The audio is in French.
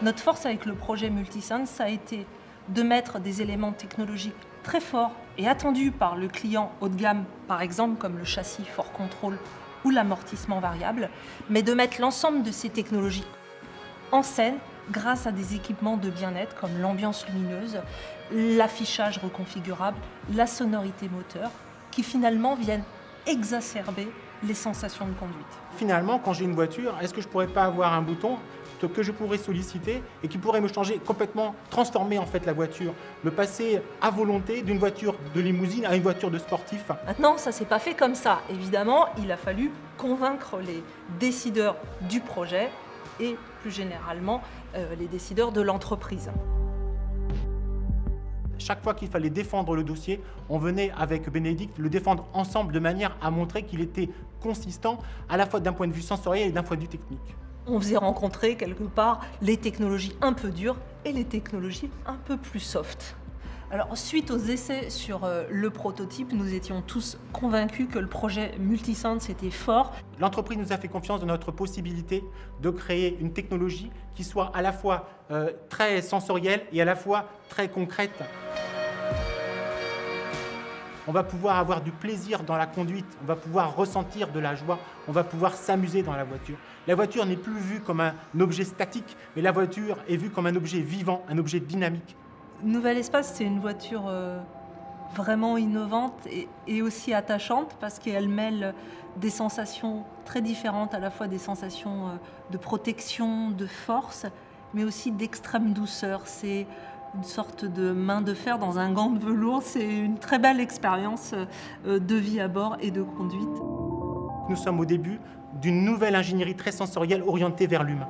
Notre force avec le projet Multisense, ça a été de mettre des éléments technologiques très forts et attendus par le client haut de gamme, par exemple comme le châssis Fort Control ou l'amortissement variable, mais de mettre l'ensemble de ces technologies en scène grâce à des équipements de bien-être comme l'ambiance lumineuse, l'affichage reconfigurable, la sonorité moteur, qui finalement viennent exacerber les sensations de conduite. Finalement, quand j'ai une voiture, est-ce que je ne pourrais pas avoir un bouton que je pourrais solliciter et qui pourrait me changer complètement, transformer en fait la voiture, me passer à volonté d'une voiture de limousine à une voiture de sportif? Maintenant, ça ne s'est pas fait comme ça. Évidemment, il a fallu convaincre les décideurs du projet et plus généralement les décideurs de l'entreprise. Chaque fois qu'il fallait défendre le dossier, on venait avec Bénédicte le défendre ensemble de manière à montrer qu'il était consistant à la fois d'un point de vue sensoriel et d'un point de vue technique. On faisait rencontrer quelque part les technologies un peu dures et les technologies un peu plus soft. Alors, suite aux essais sur le prototype, nous étions tous convaincus que le projet Multisense était fort. L'entreprise nous a fait confiance dans notre possibilité de créer une technologie qui soit à la fois très sensorielle et à la fois très concrète. On va pouvoir avoir du plaisir dans la conduite, on va pouvoir ressentir de la joie, on va pouvoir s'amuser dans la voiture. La voiture n'est plus vue comme un objet statique, mais la voiture est vue comme un objet vivant, un objet dynamique. Nouvel Espace, c'est une voiture vraiment innovante et aussi attachante parce qu'elle mêle des sensations très différentes, à la fois des sensations de protection, de force, mais aussi d'extrême douceur. C'est une sorte de main de fer dans un gant de velours. C'est une très belle expérience de vie à bord et de conduite. Nous sommes au début d'une nouvelle ingénierie très sensorielle orientée vers l'humain.